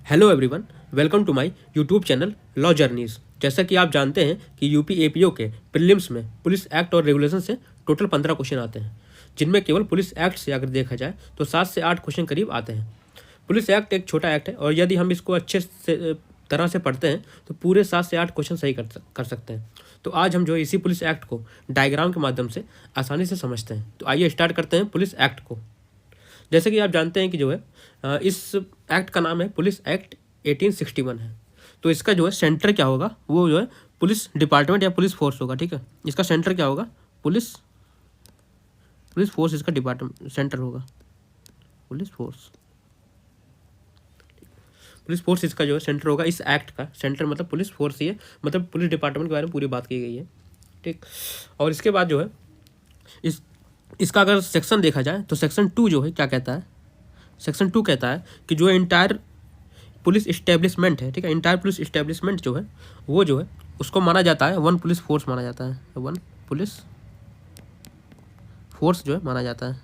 Hello everyone, welcome to my YouTube channel law journeys. जैसा कि आप जानते हैं कि यूपी एपीओ के प्रीलिम्स में पुलिस एक्ट और रेगुलेशन से टोटल 15 क्वेश्चन आते हैं, जिनमें केवल पुलिस एक्ट से अगर देखा जाए तो 7 से 8 क्वेश्चन करीब आते हैं। पुलिस एक्ट एक छोटा एक्ट है और यदि हम इसको अच्छे से तरह से पढ़ते हैं तो पूरे 7 से 8 क्वेश्चन सही कर सकते हैं। तो आज हम जो है इसी पुलिस एक्ट को डायग्राम के माध्यम से आसानी से समझते हैं। तो आइए स्टार्ट करते हैं पुलिस एक्ट को। जैसे कि आप जानते हैं कि जो है इस एक्ट का नाम है पुलिस एक्ट 1861 है। तो इसका जो है सेंटर क्या होगा, वो जो है पुलिस डिपार्टमेंट या पुलिस फोर्स होगा। ठीक है, इसका सेंटर क्या होगा, पुलिस फोर्स इसका डिपार्टमेंट सेंटर होगा। पुलिस फोर्स इसका जो है सेंटर होगा। इस एक्ट का सेंटर मतलब पुलिस फोर्स ही है, मतलब पुलिस डिपार्टमेंट के बारे में पूरी बात की गई है। ठीक, और इसके बाद जो है इसका अगर सेक्शन देखा जाए तो सेक्शन 2 जो है क्या कहता है, सेक्शन 2 कहता है कि जो इंटायर पुलिस इस्टेब्लिशमेंट है, ठीक है, इंटायर पुलिस इस्टेब्लिशमेंट जो है वो जो है उसको माना जाता है वन पुलिस फोर्स माना जाता है, वन पुलिस फोर्स जो है माना जाता है।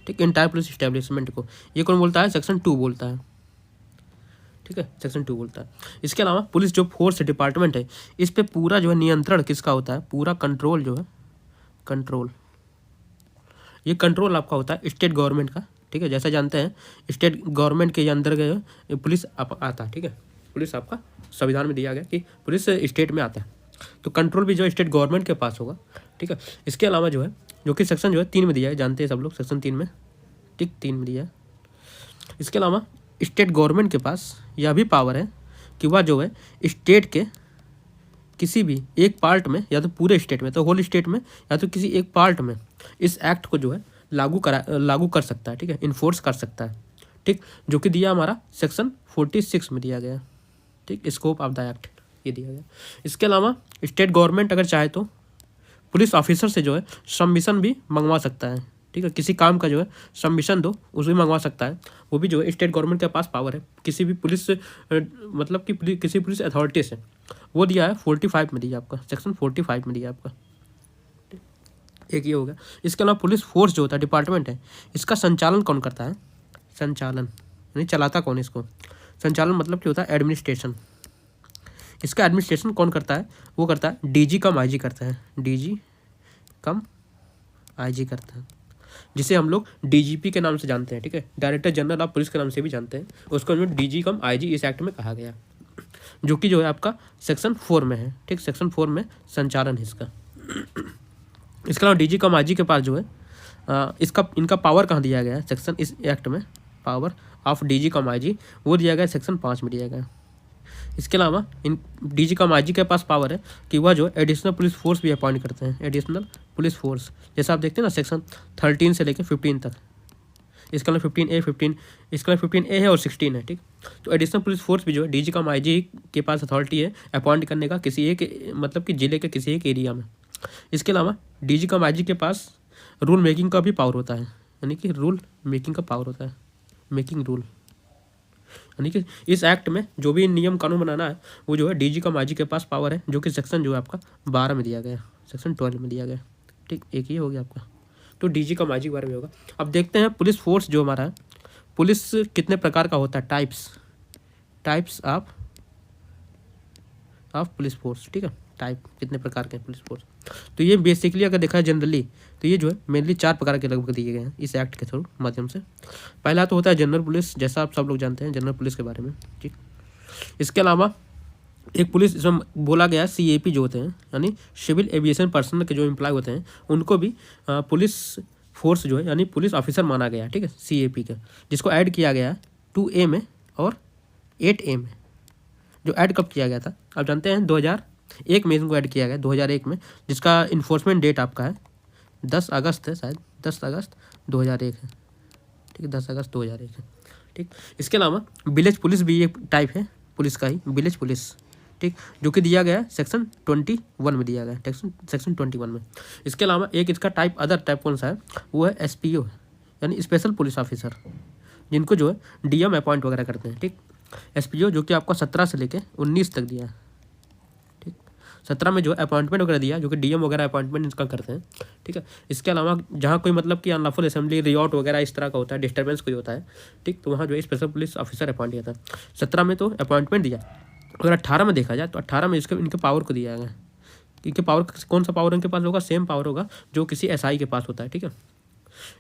ठीक, इंटायर पुलिस इस्टेब्लिशमेंट को ये कौन बोलता है, सेक्शन 2 बोलता है। ठीक है, सेक्शन 2 बोलता है। इसके अलावा पुलिस जो फोर्स डिपार्टमेंट है इस पे पूरा जो है नियंत्रण किसका होता है, पूरा कंट्रोल जो है, कंट्रोल ये कंट्रोल आपका होता है स्टेट गवर्नमेंट का। ठीक है, जैसा जानते हैं स्टेट गवर्नमेंट के अंदर गए पुलिस आता है। ठीक है, पुलिस आपका संविधान में दिया गया कि पुलिस स्टेट में आता है, तो कंट्रोल भी जो है स्टेट गवर्नमेंट के पास होगा। ठीक है, इसके अलावा जो है जो कि सेक्शन जो है 3 में दिया है, जानते हैं सब लोग सेक्शन 3 में, ठीक 3 में दिया है। इसके अलावा स्टेट गवर्नमेंट के पास यह भी पावर है कि वह जो है स्टेट के किसी भी एक पार्ट में या तो पूरे स्टेट में, तो होल स्टेट में या तो किसी एक पार्ट में इस एक्ट को जो है लागू कर सकता है। ठीक है, इन्फोर्स कर सकता है। ठीक, जो कि दिया हमारा सेक्शन 46 में दिया गया। ठीक, स्कोप ऑफ द एक्ट ये दिया गया। इसके अलावा स्टेट गवर्नमेंट अगर चाहे तो पुलिस ऑफिसर से जो है सबमिशन भी मंगवा सकता है। ठीक है, किसी काम का जो है सबमिशन दो उस भी मंगवा सकता है। वो भी जो है स्टेट गवर्नमेंट के पास पावर है किसी भी पुलिस मतलब कि किसी पुलिस अथॉरिटी से। वो दिया है 45 में दिया आपका, सेक्शन 45 में दिया आपका। एक ये हो गया। इसके अलावा पुलिस फोर्स जो होता है डिपार्टमेंट है, इसका संचालन कौन करता है, संचालन यानी चलाता कौन इसको, संचालन मतलब क्या होता है, एडमिनिस्ट्रेशन। इसका एडमिनिस्ट्रेशन कौन करता है, वो करता है डीजी कम आईजी करता है, डीजी कम आईजी करता है, जिसे हम लोग डीजीपी के नाम से जानते हैं। ठीक है, डायरेक्टर जनरल ऑफ पुलिस के नाम से भी जानते हैं, उसको जो डीजी कम आईजी इस एक्ट में कहा गया, जो कि जो है आपका सेक्शन 4 में है। ठीक, सेक्शन 4 में संचालन है इसका। इसके अलावा डीजी कम आईजी के पास जो है इनका पावर कहाँ दिया गया है, सेक्शन इस एक्ट में power of DG come IG वो दिया गया सेक्शन 5 में दिया गया। इसके अलावा इन डीजी कम आईजी के पास पावर है कि वह जो एडिशनल पुलिस फोर्स भी अपॉइंट करते हैं, एडिशनल पुलिस फोर्स, जैसा आप देखते हैं ना सेक्शन 13 से लेकर 15 तक। इसके अलावा 15A है और 16 है। ठीक, तो एडिशनल पुलिस फोर्स भी जो है डीजी कम आईजी के पास अथॉरिटी है अपॉइंट करने का किसी एक मतलब कि जिले के किसी एक एरिया में। इसके अलावा डीजी कम आईजी के पास रूल मेकिंग का भी पावर होता है, यानी कि रूल मेकिंग का पावर होता है, मेकिंग रूल, यानी कि इस एक्ट में जो भी नियम कानून बनाना है वो जो है डीजी कम आईजी के पास पावर है, जो कि सेक्शन जो है आपका 12 में दिया गया, सेक्शन 12 में दिया गया। ठीक, एक ही हो गया आपका, तो डीजी कम आईजी के बारे में होगा। अब देखते हैं पुलिस फोर्स जो हमारा है, पुलिस कितने प्रकार का होता है, टाइप्स ऑफ पुलिस फोर्स। ठीक है, टाइप कितने प्रकार के पुलिस फोर्स, तो ये बेसिकली अगर देखा है जनरली तो ये जो है मेनली 4 प्रकार के लगभग दिए गए हैं इस एक्ट के थ्रू माध्यम से। पहला तो होता है जनरल पुलिस, जैसा आप सब लोग जानते हैं जनरल पुलिस के बारे में। ठीक, इसके अलावा एक पुलिस इसमें बोला गया CAP जो होते हैं, यानी सिविल एविएशन पर्सनल के जो एम्प्लॉय होते हैं उनको भी पुलिस फोर्स जो है यानी पुलिस ऑफिसर माना गया। ठीक है, CAP का, जिसको ऐड किया गया 2A में और 8A में। जो ऐड कब किया गया था आप जानते हैं, 2001 में इनको ऐड किया गया, 2001 में, जिसका इन्फोर्समेंट डेट आपका है 10 अगस्त है, शायद 10 अगस्त 2001 है। ठीक है, 10 अगस्त 2001 है। ठीक, इसके अलावा विलेज पुलिस भी एक टाइप है पुलिस का ही, विलेज पुलिस। ठीक, जो कि दिया गया है सेक्शन 21 में दिया गया है, सेक्शन 21 में। इसके अलावा एक इसका टाइप अदर टाइप कौन सा है, वो है SPO यानी स्पेशल पुलिस ऑफिसर, जिनको जो है DM अपॉइंट वगैरह करते हैं। ठीक, SPO जो कि आपका 17 से लेकर 19 तक दिया है। ठीक, 17 में जो अपॉइंटमेंट वगैरह दिया, जो कि डीएम वगैरह अपॉइंटमेंट इसका करते हैं, ठीक है। इसके अलावा जहाँ कोई मतलब कि अनलॉफुल असेंबली, रियॉट वगैरह इस तरह का होता है, डिस्टर्बेंस कोई होता है, ठीक, तो वहाँ जो है स्पेशल पुलिस ऑफिसर अपॉइंट किया था। 17 में तो अपॉइंटमेंट दिया। अगर 18 में देखा जाए तो 18 में इनके पावर को दिया गया। इनके पावर, कौन सा पावर इनके पास होगा? सेम पावर होगा जो किसी एसआई के पास होता है, ठीक है।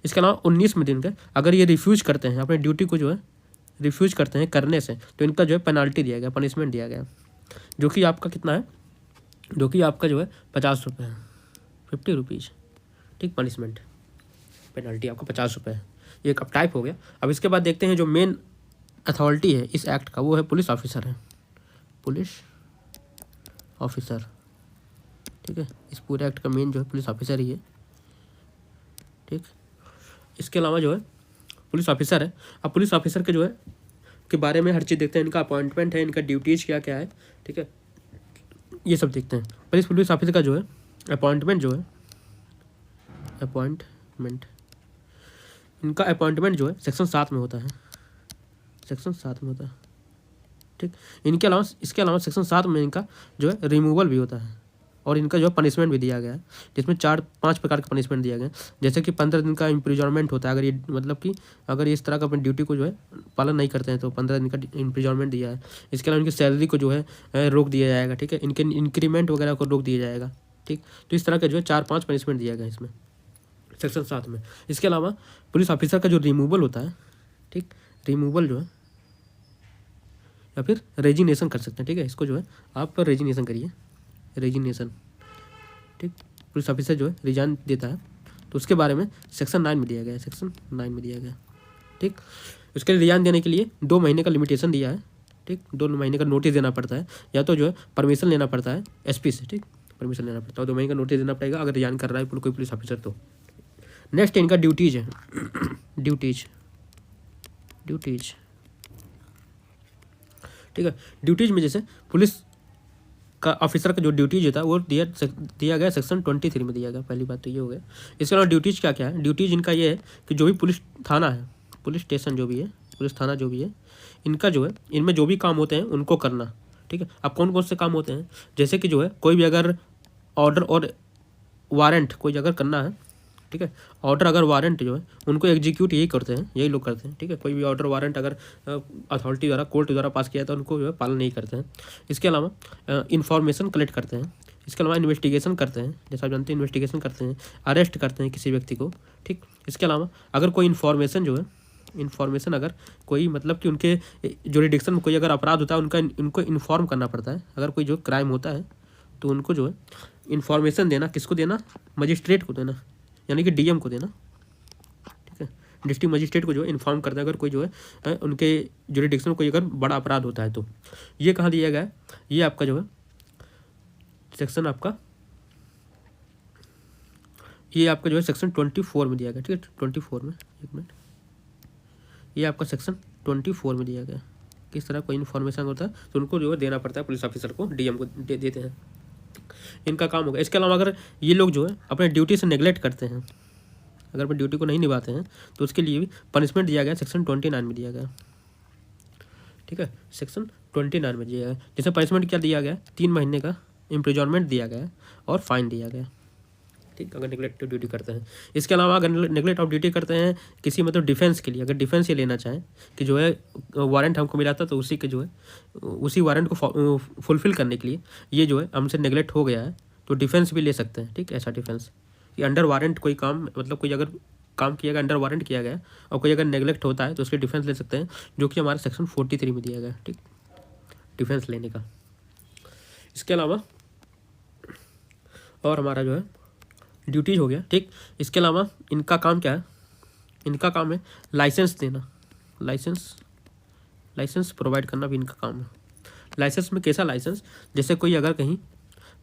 इसके अलावा 19 में दिन के अगर ये रिफ्यूज़ करते हैं अपने ड्यूटी को जो है रिफ्यूज़ करते हैं करने से, तो इनका जो है पेनल्टी दिया गया, पनिशमेंट दिया गया, जो कि आपका कितना है? जो कि आपका जो है 50 रुपये है, 50 रुपीज़, ठीक। पनिशमेंट पेनल्टी आपका 50 रुपये है। ये अब टाइप हो गया। अब इसके बाद देखते हैं जो मेन अथॉरिटी है इस एक्ट का, वो है पुलिस ऑफिसर है, पुलिस ऑफिसर, ठीक है। इस पूरे एक्ट का मेन जो है पुलिस ऑफिसर ही है, ठीक। इसके अलावा जो है पुलिस ऑफिसर है। अब पुलिस ऑफिसर के जो है के बारे में हर चीज़ देखते हैं। इनका अपॉइंटमेंट है, इनका ड्यूटीज़ क्या क्या है, ठीक है, ये सब देखते हैं। पुलिस ऑफिसर का जो है अपॉइंटमेंट जो है अपॉइंटमेंट इनका अपॉइंटमेंट जो है सेक्शन 7 में होता है, सेक्शन 7 में होता है, ठीक। इनके अलावा इसके अलावा सेक्शन 7 में इनका जो है रिमूवल भी होता है, और इनका जो है पनिशमेंट भी दिया गया है, जिसमें 4-5 प्रकार के पनिशमेंट दिया गया है। जैसे कि 15 दिन का इम्प्रिजनमेंट होता है, अगर ये मतलब कि अगर ये इस तरह का अपनी ड्यूटी को जो है पालन नहीं करते हैं तो 15 दिन का इम्प्रिजनमेंट दिया है। इसके अलावा इनकी सैलरी को जो है रोक दिया जाएगा, ठीक है। इनके इंक्रीमेंट वगैरह को रोक दिया जाएगा, ठीक। तो इस तरह का जो है 4-5 पनिशमेंट दिया गया है इसमें, सेक्शन 7 में। इसके अलावा पुलिस ऑफिसर का जो रिमूवल होता है, ठीक, रिमूवल जो है या फिर रेजिग्नेशन कर सकते हैं, ठीक है। इसको जो है आप रेजिग्नेशन करिए, रेजिग्नेशन, ठीक। पुलिस ऑफिसर जो है रिजाइन देता है, तो उसके बारे में सेक्शन 9 में दिया गया है, सेक्शन 9 में दिया गया, ठीक। उसके लिए रिजाइन देने के लिए 2 महीने का लिमिटेशन दिया है, ठीक। 2 महीने का नोटिस देना पड़ता है, या तो जो है परमिशन लेना पड़ता है एसपी से, ठीक, परमिशन लेना पड़ता है, 2 महीने का नोटिस देना पड़ेगा अगर रिजाइन कर रहा है कोई पुलिस ऑफिसर तो। नेक्स्ट इनका ड्यूटीज है, ड्यूटीज, ठीक है। ड्यूटीज में जैसे पुलिस का ऑफिसर का जो ड्यूटीज होता है वो दिया गया सेक्शन 23 में दिया गया। पहली बात तो ये हो गया। इसके अलावा ड्यूटीज क्या क्या है? ड्यूटीज इनका ये है कि जो भी पुलिस थाना है, पुलिस स्टेशन जो भी है, पुलिस थाना जो भी है, इनका जो है इनमें जो भी काम होते हैं उनको करना, ठीक है। अब कौन कौन से काम होते हैं? जैसे कि जो है कोई भी अगर ऑर्डर और वारंट कोई अगर करना है, ठीक है, ऑर्डर अगर वारंट जो है उनको एग्जीक्यूट यही करते हैं, यही लोग करते हैं, ठीक है। कोई भी ऑर्डर वारंट अगर अथॉरिटी द्वारा, कोर्ट द्वारा पास किया तो उनको जो है पालन नहीं करते हैं। इसके अलावा इंफॉर्मेशन कलेक्ट करते हैं। इसके अलावा इन्वेस्टिगेशन करते हैं, जैसा आप जानते हैं इन्वेस्टिगेशन करते हैं, अरेस्ट करते हैं किसी व्यक्ति को, ठीक। इसके अलावा अगर कोई इन्फॉर्मेशन जो है, इन्फॉर्मेशन अगर कोई मतलब कि उनके जुरिडिक्शन में कोई अगर अपराध होता है उनको इन्फॉर्म करना पड़ता है। अगर कोई जो क्राइम होता है तो उनको जो है इन्फॉर्मेशन देना, किसको देना? मजिस्ट्रेट को देना, यानी कि डीएम को देना, ठीक है। डिस्ट्रिक्ट मजिस्ट्रेट को जो है इन्फॉर्म करता है अगर कोई जो है उनके जुरिडिक्शन में कोई अगर बड़ा अपराध होता है तो। ये कहाँ दिया गया है? ये आपका जो है सेक्शन आपका, ये आपका जो है सेक्शन 24 में दिया गया, ठीक है। 24 में, एक मिनट, ये आपका सेक्शन 24 में दिया गया। किस तरह कोई इन्फॉर्मेशन होता है तो उनको जो है देना पड़ता है, पुलिस ऑफिसर को, डीएम को देते हैं, इनका काम होगा। इसके अलावा अगर ये लोग जो है अपने ड्यूटी से नेगलेक्ट करते हैं, अगर अपनी ड्यूटी को नहीं निभाते हैं तो उसके लिए भी पनिशमेंट दिया गया, सेक्शन 29 में दिया गया, ठीक है। सेक्शन 29 में दिया गया। जैसे पनिशमेंट क्या दिया गया? 3 महीने का इम्प्रिजनमेंट दिया गया और फाइन दिया गया, ठीक, अगर नेगलेक्ट ऑफ ड्यूटी करते हैं। इसके अलावा अगर नेगलेक्ट ऑफ ड्यूटी करते हैं किसी मतलब डिफेंस के लिए, अगर डिफेंस ये लेना चाहें कि जो है वारंट हमको मिला था तो उसी के जो है उसी वारंट को फुलफिल करने के लिए ये जो है हमसे नेगलेक्ट हो गया है तो डिफेंस भी ले सकते हैं, ठीक। ऐसा डिफेंस कि अंडर वारंट कोई काम, मतलब कोई अगर काम किया गया, अंडर वारंट किया गया और कोई अगर नेगलेक्ट होता है तो उसके डिफेंस ले सकते हैं, जो कि हमारा सेक्शन 43 में दिया गया, ठीक, डिफेंस लेने का। इसके अलावा और हमारा जो है ड्यूटीज हो गया, ठीक। इसके अलावा इनका काम क्या है? इनका काम है लाइसेंस देना, लाइसेंस प्रोवाइड करना भी इनका काम है। लाइसेंस में कैसा लाइसेंस? जैसे कोई अगर कहीं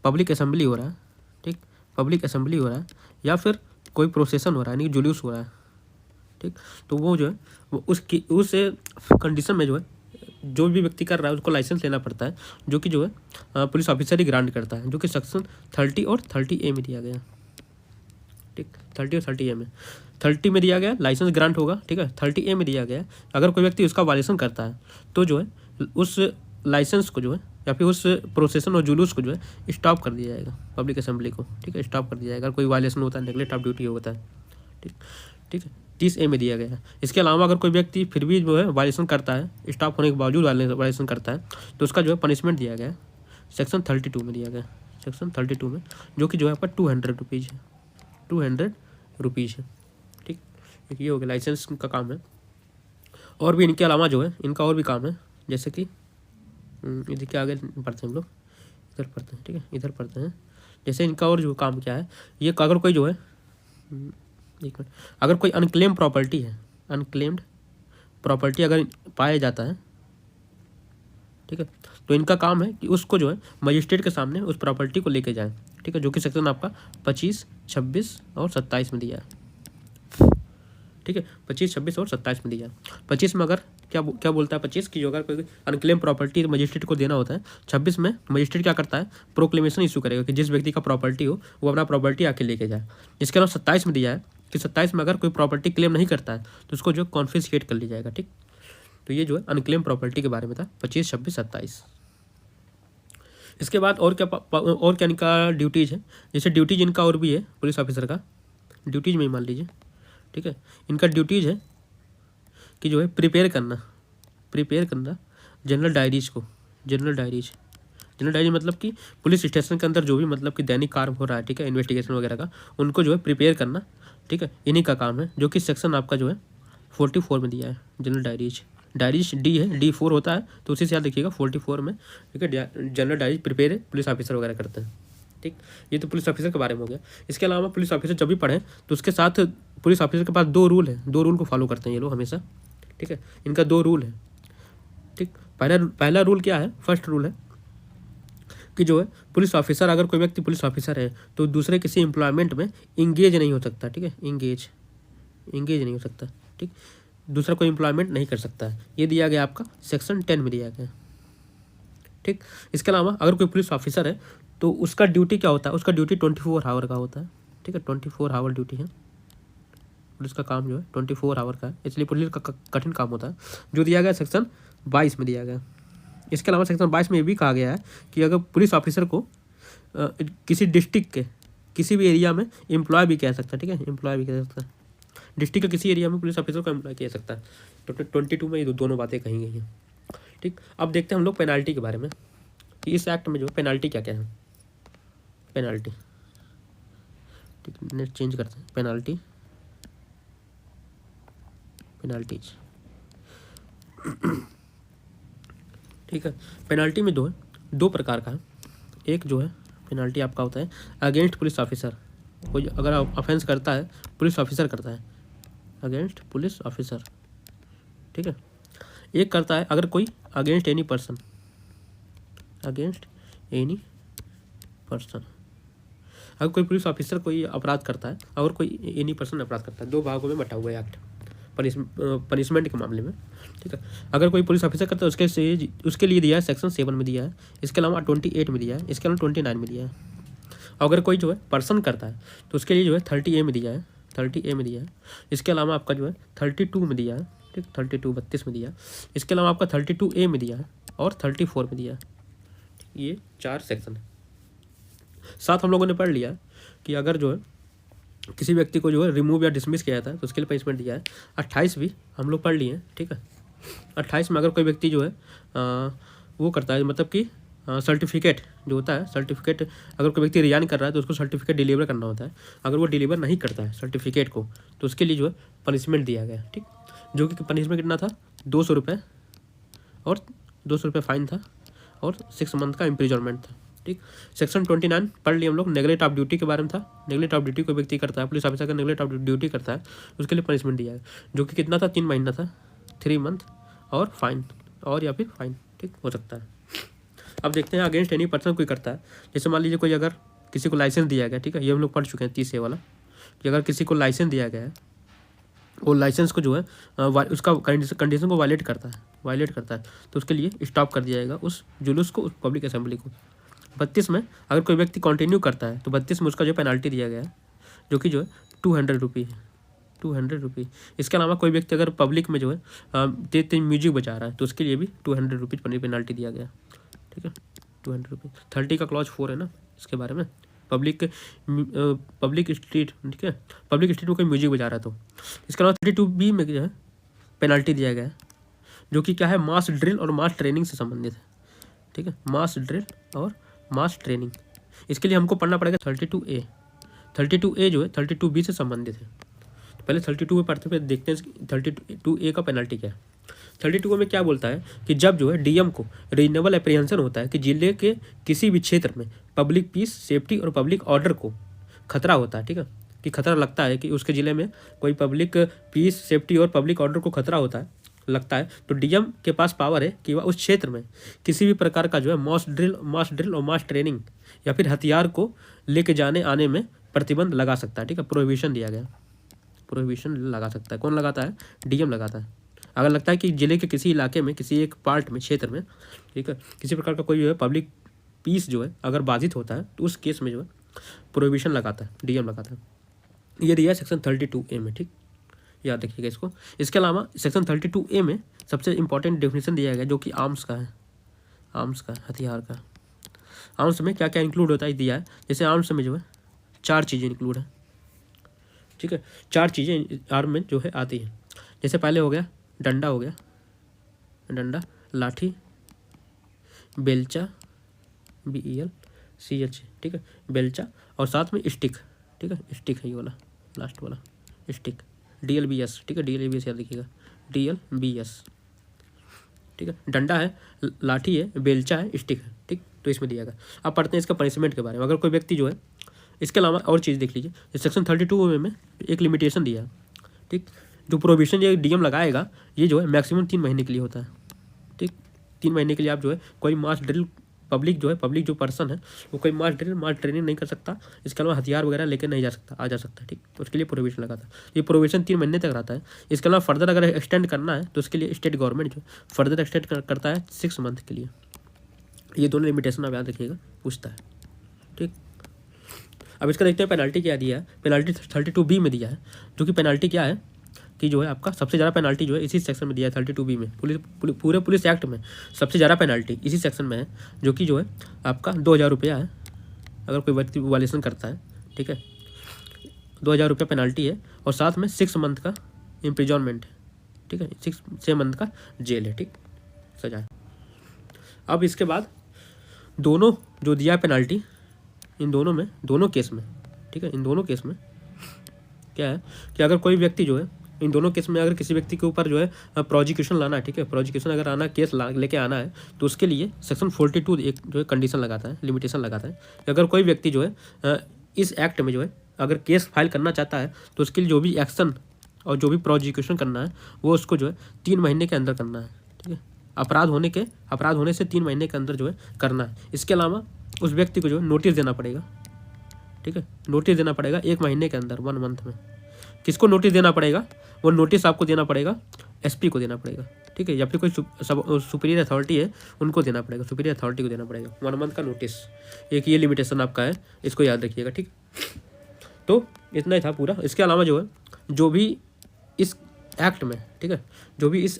पब्लिक असेंबली हो रहा है, ठीक, पब्लिक असेंबली हो रहा है या फिर कोई प्रोसेसन हो रहा है, यानी जुलूस हो रहा है, ठीक, तो वो जो है वो उस कंडीशन में जो है जो भी व्यक्ति कर रहा है उसको लाइसेंस लेना पड़ता है, जो कि जो है पुलिस ऑफिसर ही ग्रांट करता है, जो कि सेक्शन 30 और 30A में दिया गया, ठीक। 30 और 30A में, 30 में दिया गया लाइसेंस ग्रांट होगा, ठीक है। 30A में दिया गया अगर कोई व्यक्ति उसका वायलेशन करता है तो जो है उस लाइसेंस को जो है या फिर उस प्रोसेसन और जुलूस को जो है स्टॉप कर दिया जाएगा, पब्लिक असेंबली को, ठीक है, स्टॉप कर दिया जाएगा। अगर कोई वायलेशन होता है, नेगलेक्ट ऑफ ड्यूटी होता है, ठीक ठीक है, 30A में दिया गया है। इसके अलावा अगर कोई व्यक्ति फिर भी जो है वायलेशन करता है, स्टॉप होने के बावजूद वायलेशन करता है, तो उसका जो है पनिशमेंट दिया गया है, सेक्शन 32 में दिया गया है, सेक्शन 32 में, जो कि जो है आपका 200 रुपीज़ है, 200 रुपीज़ है, ठीक। ये हो गया लाइसेंस का काम है। और भी इनके अलावा जो है इनका और भी काम है, जैसे कि इधर के आगे पढ़ते हैं हम लोग, इधर पढ़ते हैं, ठीक है, इधर पढ़ते हैं। जैसे इनका और जो काम क्या है, ये अगर कोई जो है एक मिनट, अगर कोई अनक्लेम प्रॉपर्टी है, अनक्लेम्ड प्रॉपर्टी अगर पाया जाता है, ठीक है, तो इनका काम है कि उसको जो है मजिस्ट्रेट के सामने उस प्रॉपर्टी को लेके जाए, ठीक है, जो कि सेक्शन आपका 25, 26 और 27 में दिया है, ठीक है, 25, 26 और 27 में दिया है। 25 में अगर क्या बोलता है 25 की, जो अगर कोई अनक्लेम प्रॉपर्टी मजिस्ट्रेट को देना होता है, 26 में मजिस्ट्रेट क्या करता है, प्रोक्लेमेशन इशू करेगा कि जिस व्यक्ति का प्रॉपर्टी हो वो अपना प्रॉपर्टी आके लेके जाए। इसके अलावा 27 में दिया है कि 27 में अगर कोई प्रॉपर्टी क्लेम नहीं करता है तो उसको जो कॉन्फिस्केट कर लिया जाएगा, ठीक। तो ये जो है अनक्लेम प्रॉपर्टी के बारे में था, 25, 26, 27। इसके बाद और क्या इनका ड्यूटीज़ है, जैसे ड्यूटीज इनका और भी है पुलिस ऑफिसर का, ड्यूटीज में ही मान लीजिए, ठीक है, इनका ड्यूटीज है कि जो है प्रिपेयर करना जनरल डायरीज जनरल डायरी मतलब कि पुलिस स्टेशन के अंदर जो भी मतलब कि दैनिक कार्य हो रहा है, ठीक है, इन्वेस्टिगेशन वगैरह का, उनको जो है प्रिपेयर करना, ठीक है, इन्हीं का काम है, जो कि सेक्शन आपका जो है 44 में दिया है। जनरल डायरीज डी है, D4 होता है, तो उसी से याद रखिएगा 44 में, ठीक है, general diaries prepare police officer वगैरह करते हैं, ठीक। ये तो पुलिस ऑफिसर के बारे में हो गया। इसके अलावा पुलिस ऑफिसर जब भी पढ़ें तो उसके साथ पुलिस ऑफिसर के पास 2 रूल है, 2 रूल को फॉलो करते हैं ये लोग हमेशा, ठीक है। इनका 2 रूल है, ठीक। पहला रूल क्या है, फर्स्ट रूल है कि जो है पुलिस ऑफिसर, अगर कोई व्यक्ति पुलिस ऑफिसर है तो दूसरे किसी एम्प्लॉयमेंट में इंगेज नहीं हो सकता, ठीक है, इंगेज नहीं हो सकता, ठीक, दूसरा कोई एम्प्लॉयमेंट नहीं कर सकता है। ये दिया गया आपका सेक्शन 10 में दिया गया, ठीक। इसके अलावा अगर कोई पुलिस ऑफिसर है तो उसका ड्यूटी क्या होता है, उसका ड्यूटी 24 आवर का होता है, ठीक है, 24 आवर ड्यूटी है। पुलिस का काम जो है 24 आवर का है, इसलिए पुलिस का कठिन काम होता है, जो दिया गया सेक्शन 22 में दिया गया। इसके अलावा सेक्शन 22 में ये भी कहा गया है कि अगर पुलिस ऑफिसर को किसी डिस्ट्रिक्ट के किसी भी एरिया में एम्प्लॉय भी कह सकता है, ठीक है, एम्प्लॉय भी कह सकता है, डिस्ट्रिक्ट के किसी एरिया में पुलिस ऑफिसर को एम्प्लॉय कह सकता है। तो 22 में ये दोनों बातें कही गई हैं, ठीक। अब देखते हैं हम लोग पेनाल्टी के बारे में कि इस एक्ट में जो पेनाल्टी क्या क्या है। पेनाल्टी, ठीक, नेट चेंज करते हैं, पेनाल्टीज, ठीक है। पेनाल्टी में दो प्रकार का है। एक जो है पेनाल्टी आपका होता है अगेंस्ट पुलिस ऑफिसर, कोई अगर ऑफेंस करता है, पुलिस ऑफिसर करता है, अगेंस्ट पुलिस ऑफिसर, ठीक है। एक करता है अगर कोई अगेंस्ट एनी पर्सन, अगर कोई पुलिस ऑफिसर कोई अपराध करता है, अगर कोई एनी पर्सन अपराध करता है, 2 भागों में बटा हुआ है एक्ट पनिशमेंट के मामले में, ठीक है। अगर कोई पुलिस ऑफिसर करता है उसके लिए दिया है सेक्शन 7 में दिया है, इसके अलावा 28 में दिया है, इसके अलावा 29 में दिया है। अगर कोई जो है पर्सन करता है तो उसके लिए जो है 30A में दिया है, इसके अलावा आपका जो है 32 में दिया है, ठीक, 32 में दिया है, इसके अलावा आपका 32A में दिया है और 34 में दिया है। ये 4 सेक्शन है। साथ हम लोगों ने पढ़ लिया कि अगर जो है किसी व्यक्ति को जो है रिमूव या डिसमिस किया जाता है तो उसके लिए पनिशमेंट दिया है। 28 भी हम लोग पढ़ लिए हैं, ठीक है। 28 में अगर कोई व्यक्ति जो है वो करता है, मतलब कि सर्टिफिकेट जो होता है, सर्टिफिकेट अगर कोई व्यक्ति रिजाइन कर रहा है तो उसको सर्टिफिकेट डिलीवर करना होता है। अगर वो डिलीवर नहीं करता है सर्टिफिकेट को तो उसके लिए जो है पनिशमेंट दिया गया, ठीक, जो कि पनिशमेंट कितना था, 200 रुपये और 200 रुपये फाइन था और 6 मंथ का इम्प्रिजनमेंट था, ठीक। सेक्शन 29 पढ़ लिए हम लोग, नेगलेक्ट ऑफ ड्यूटी के बारे में था। नेगलेक्ट ऑफ ड्यूटी कोई व्यक्ति करता है, पुलिस ऑफिसर का नेगलेक्ट ऑफ ड्यूटी करता है, उसके लिए पनिशमेंट दिया है, जो कि कितना था, 3 महीना था, 3 मंथ और फाइन, और या फिर फाइन, ठीक, हो सकता है। अब देखते हैं अगेंस्ट एनी पर्सन कोई करता है, जैसे मान लीजिए कोई अगर किसी को लाइसेंस दिया गया, ठीक है, ये हम लोग पढ़ चुके हैं 30A वाला, कि अगर किसी को लाइसेंस दिया गया है, वो लाइसेंस को जो है उसका कंडीशन को वायलेट करता है तो उसके लिए स्टॉप कर दिया जाएगा उस जुलूस को, उस पब्लिक असेंबली को। 32 में अगर कोई व्यक्ति कंटिन्यू करता है तो 32 में उसका जो पेनाल्टी दिया गया है, जो कि जो है 200 रुपये है, 200 रुपये। इसके अलावा कोई व्यक्ति अगर पब्लिक में जो है तेज म्यूजिक बजा रहा है तो उसके लिए भी 200 रुपीज़ पेनाल्टी दिया गया, ठीक ठीक है, 200 रुपीज़। 30 का क्लॉज 4 है ना इसके बारे में, पब्लिक स्ट्रीट, ठीक है, पब्लिक स्ट्रीट में कोई म्यूजिक बजा रहा है तो। इसके अलावा 32B में जो है पेनल्टी दिया गया है, जो कि क्या है, मास ड्रिल और मास ट्रेनिंग से संबंधित है, ठीक है, मास ड्रिल और मास ट्रेनिंग। इसके लिए हमको पढ़ना पड़ेगा 32A। 32A जो है 32B से संबंधित है। तो पहले 32 में पढ़ते हुए देखते हैं 32A का पेनल्टी क्या है। 32 में क्या बोलता है कि जब जो है डीएम को रीजनेबल एप्रीहेंशन होता है कि जिले के किसी भी क्षेत्र में पब्लिक पीस, सेफ्टी और पब्लिक ऑर्डर को खतरा होता है, ठीक है, कि खतरा लगता है कि उसके ज़िले में कोई पब्लिक पीस, सेफ्टी और पब्लिक ऑर्डर को खतरा होता है, लगता है, तो डीएम के पास पावर है कि वह उस क्षेत्र में किसी भी प्रकार का जो है मास ड्रिल और मास ट्रेनिंग या फिर हथियार को लेके जाने आने में प्रतिबंध लगा सकता है, ठीक है, प्रोहिबिशन दिया गया, प्रोहिबिशन लगा सकता है। कौन लगाता है? डीएम लगाता है। अगर लगता है कि जिले के किसी इलाके में, किसी एक पार्ट में, क्षेत्र में, ठीक है, किसी प्रकार का कोई जो है पब्लिक पीस जो है अगर बाधित होता है तो उस केस में जो है प्रोहिबिशन लगाता है, डीएम लगाता है। ये दिया है सेक्शन 32A में, ठीक, याद रखिएगा इसको। इसके अलावा सेक्शन 32A में सबसे इंपॉर्टेंट डेफिनेशन दिया गया जो कि आर्म्स का है, आर्म्स का, हथियार का। आर्म्स में क्या क्या इंक्लूड होता है दिया है। जैसे आर्म्स में जो है 4 चीज़ें इंक्लूड है, ठीक है, 4 चीज़ें आर्म में जो है आती हैं। जैसे पहले हो गया डंडा, हो गया डंडा, लाठी, बेलचा, BELCH, ठीक है, बेलचा, और साथ में स्टिक, ठीक है, स्टिक है ये वाला, लास्ट वाला स्टिक, DLBS, ठीक है, DLBS याद रखिएगा, DLBS, ठीक है। डंडा है, लाठी है, बेलचा है, स्टिक है, ठीक, तो इसमें दिया गया। अब पढ़ते हैं इसका पनिशमेंट के बारे में। अगर कोई व्यक्ति जो है, इसके अलावा और चीज़ देख लीजिए, सेक्शन 32 में एक लिमिटेशन दिया है, ठीक, जो प्रोविजन ये डीएम लगाएगा ये जो है मैक्सिमम 3 महीने के लिए होता है, ठीक, 3 महीने के लिए आप जो है कोई मास ड्रिल, पब्लिक जो पर्सन है वो कोई मास ड्रिल, मास ट्रेनिंग नहीं कर सकता। इसके अलावा हथियार वगैरह लेकर नहीं जा सकता, आ जा सकता है, ठीक, तो उसके लिए प्रोविजन लगाता है। ये प्रोविजन 3 महीने तक रहता है। इसके अलावा फर्दर अगर एक्सटेंड करना है तो उसके लिए स्टेट गवर्नमेंट जो फर्दर एक्सटेंड करता है 6 मंथ के लिए। ये दोनों लिमिटेशन आप याद रखिएगा, पूछता है, ठीक। अब इसका देखते हैं पेनल्टी क्या दिया है। पेनल्टी 32B में दिया है, जो कि पेनल्टी क्या है कि जो है आपका सबसे ज़्यादा पेनल्टी जो है इसी सेक्शन में दिया है 32B में। पूरे पुलिस एक्ट में सबसे ज़्यादा पेनल्टी इसी सेक्शन में है, जो कि जो है आपका 2000 रुपया है अगर कोई व्यक्ति वायलेशन करता है, ठीक है, 2000 रुपया पेनल्टी है, और साथ में 6 मंथ का इम्प्रिजॉनमेंट है, ठीक है, 6 मंथ का जेल है, ठीक, सजा है। अब इसके बाद दोनों जो दिया है पेनल्टी, इन दोनों में, दोनों केस में, ठीक है, इन दोनों केस में क्या है कि अगर कोई व्यक्ति जो है, इन दोनों केस में अगर किसी व्यक्ति के ऊपर जो है प्रोजिक्यूशन लाना है, ठीक है, प्रोजिक्यूशन अगर आना, केस लेके आना है, तो उसके लिए सेक्शन 42 एक जो है कंडीशन लगाता है, लिमिटेशन लगाता है कि अगर कोई व्यक्ति जो है इस एक्ट में जो है अगर केस फाइल करना चाहता है तो उसके लिए जो भी एक्शन और जो भी प्रोजिक्यूशन करना है वो उसको जो है 3 महीने के अंदर करना है, ठीक है, अपराध होने से 3 महीने के अंदर जो है करना है। इसके अलावा उस व्यक्ति को जो है नोटिस देना पड़ेगा, ठीक है, नोटिस देना पड़ेगा 1 महीने के अंदर, 1 मंथ में। किसको नोटिस देना पड़ेगा? वो नोटिस आपको देना पड़ेगा SP को देना पड़ेगा, ठीक है, या फिर कोई सुपीरियर अथॉरिटी है उनको देना पड़ेगा, सुपीरियर अथॉरिटी को देना पड़ेगा 1 मंथ का नोटिस। एक ये लिमिटेशन आपका है, इसको याद रखिएगा, ठीक। तो इतना ही था पूरा। इसके अलावा जो है जो भी इस एक्ट में, ठीक है, जो भी इस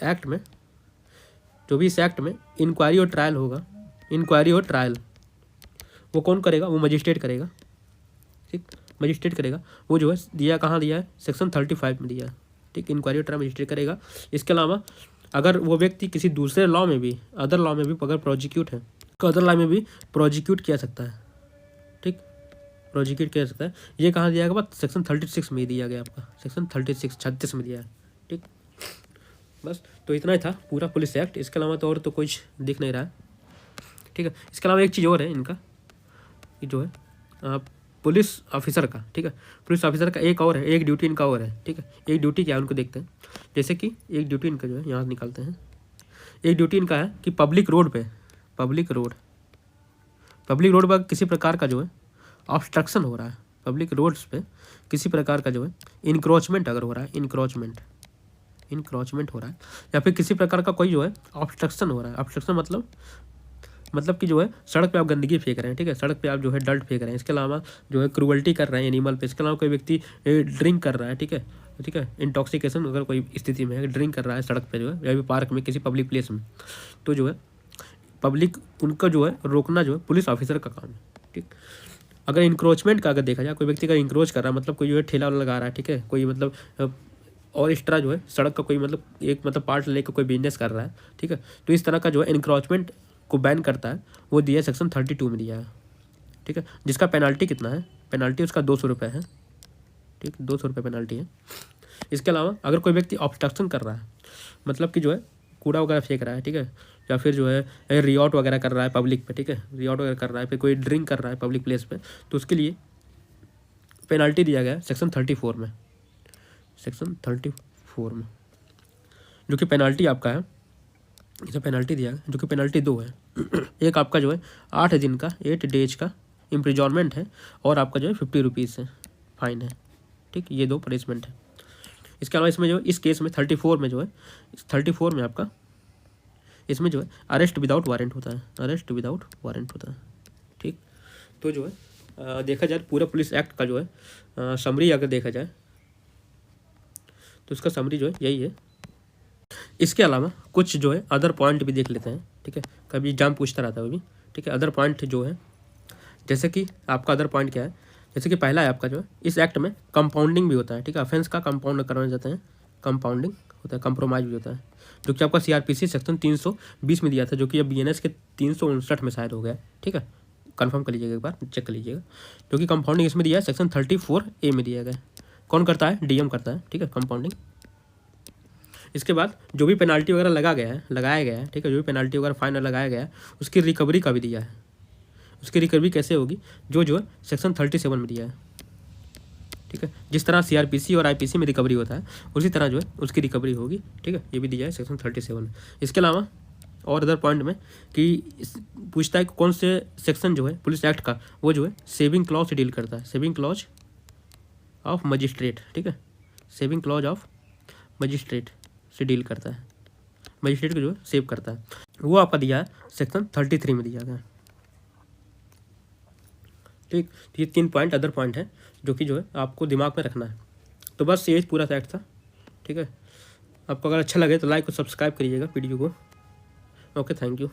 एक्ट में इंक्वायरी और ट्रायल होगा, इंक्वायरी और ट्रायल वो कौन करेगा? वो मजिस्ट्रेट करेगा, ठीक, मजिस्ट्रेट करेगा। वो जो है दिया कहाँ दिया है? सेक्शन 35 में दिया है, ठीक, इंक्वायरी और ट्रायल मजिस्ट्रेट करेगा। इसके अलावा अगर वो व्यक्ति किसी दूसरे लॉ में भी, अदर लॉ में भी अगर प्रोजिक्यूट है तो अदर लॉ में भी प्रोजिक्यूट किया सकता है, ठीक, प्रोजिक्यूट किया सकता है। ये कहाँ दिया गया? सेक्शन 36 में दिया गया आपका, सेक्शन 36 में दिया है, ठीक। बस तो इतना ही था पूरा पुलिस एक्ट। इसके अलावा तो और तो कुछ दिख नहीं रहा है, ठीक है। इसके अलावा एक चीज़ और है इनका, जो है पुलिस ऑफिसर का, ठीक है, पुलिस ऑफिसर का एक और है, एक ड्यूटी इनका और है, ठीक है। एक ड्यूटी क्या है उनको देखते हैं। जैसे कि एक ड्यूटी इनका जो है यहाँ निकालते हैं। एक ड्यूटी इनका है कि पब्लिक रोड पर किसी प्रकार का जो है ऑब्स्ट्रक्शन हो रहा है, पब्लिक रोड्स पे किसी प्रकार का जो है इंक्रोचमेंट अगर हो रहा है, इंक्रोचमेंट हो रहा है, या फिर किसी प्रकार का कोई जो है ऑब्स्ट्रक्शन हो रहा है। ऑब्स्ट्रक्शन मतलब कि जो है सड़क पे आप गंदगी फेंक रहे हैं, ठीक है, सड़क पे आप जो है डल्ट फेंक रहे हैं। इसके अलावा जो है क्रूअल्टी कर रहे हैं एनिमल पे। इसके अलावा कोई व्यक्ति ड्रिंक कर रहा है, ठीक है, इंटॉक्सिकेशन अगर कोई स्थिति में है, ड्रिंक कर रहा है सड़क पे जो है, या भी पार्क में, किसी पब्लिक प्लेस में, तो जो है पब्लिक उनका जो है रोकना जो है पुलिस ऑफिसर का काम है। ठीक, अगर इंक्रोचमेंट का अगर देखा जाए, कोई व्यक्ति अगर इंक्रोच कर रहा है, मतलब कोई जो है ठेला वाला लगा रहा है, ठीक है, कोई मतलब और इस तरह जो है सड़क का कोई मतलब एक मतलब पार्ट लेकर कोई बिजनेस कर रहा है, ठीक है, तो इस तरह का जो है इंक्रोचमेंट को बैन करता है, वो दिया है सेक्शन 32 में दिया है। ठीक है, जिसका पेनल्टी कितना है, पेनल्टी उसका 200 रुपये है। ठीक, 200 रुपये पेनल्टी है। इसके अलावा अगर कोई व्यक्ति ऑब्स्ट्रक्शन कर रहा है, मतलब कि जो है कूड़ा वगैरह फेंक रहा है, ठीक है, या फिर जो है रियॉट वगैरह कर रहा है पब्लिक पे, ठीक है, रियॉट वगैरह कर रहा है, फिर कोई ड्रिंक कर रहा है पब्लिक प्लेस पे, तो उसके लिए पेनल्टी दिया गया है सेक्शन 34 में, सेक्शन 34 में, जो कि पेनल्टी आपका है, इसे पेनल्टी दिया गया जो कि पेनल्टी 2 है। एक आपका जो है 8 दिन का 8 डेज का इम्प्रिजॉर्नमेंट है, और आपका जो है 50 रुपीज़ है फाइन है। ठीक, ये 2 पनिशमेंट है। इसके अलावा इसमें जो इस केस में 34 में जो है 34 में आपका इसमें जो है अरेस्ट विदाउट वारंट होता है, अरेस्ट विदाउट वारंट होता है। ठीक, तो जो है देखा जाए पूरा पुलिस एक्ट का जो है समरी अगर देखा जाए तो उसका समरी जो है यही है। इसके अलावा कुछ जो है अदर पॉइंट भी देख लेते हैं। ठीक है, कभी एग्जाम पूछता रहता है वो भी। ठीक है, अदर पॉइंट जो है जैसे कि आपका अदर पॉइंट क्या है, जैसे कि पहला है आपका जो है इस एक्ट में कंपाउंडिंग भी होता है। ठीक है, ऑफेंस का कंपाउंड करवाए जाते हैं, कंपाउंडिंग होता है, कंप्रोमाइज भी होता है, जो कि आपका सीआरपीसी सेक्शन 320 में दिया था, जो कि अब बीएनएस के 359 में शायद हो गया। ठीक है, कंफर्म कर लीजिएगा, एक बार चेक कर लीजिएगा, जो कि कंपाउंडिंग इसमें दिया है सेक्शन 34A में दिया गया। कौन करता है, डीएम करता है। ठीक है, कंपाउंडिंग। इसके बाद जो भी पेनाल्टी वगैरह लगाया गया है, ठीक है, जो भी पेनाल्टी वगैरह फाइन लगाया गया है उसकी रिकवरी का भी दिया है। उसकी रिकवरी कैसे होगी, जो है सेक्शन 37 में दिया है। ठीक है, जिस तरह सीआरपीसी और आईपीसी में रिकवरी होता है उसी तरह जो है उसकी रिकवरी होगी। ठीक है, ये भी दिया है सेक्शन 37 में। इसके अलावा और अदर पॉइंट में कि पूछता है कि कौन से सेक्शन जो है पुलिस एक्ट का वो जो है सेविंग क्लॉज से डील करता है, सेविंग क्लॉज ऑफ मजिस्ट्रेट। ठीक है, सेविंग क्लॉज ऑफ मजिस्ट्रेट से डील करता है, मजिस्ट्रेट को जो है सेव करता है, वो आपका दिया है सेक्शन 33 में दिया गया। ठीक, तो ये 3 पॉइंट अदर पॉइंट है जो कि जो है आपको दिमाग में रखना है। तो बस ये पूरा एक्ट था। ठीक है, आपको अगर अच्छा लगे तो लाइक और सब्सक्राइब करिएगा वीडियो को। Okay, thank you.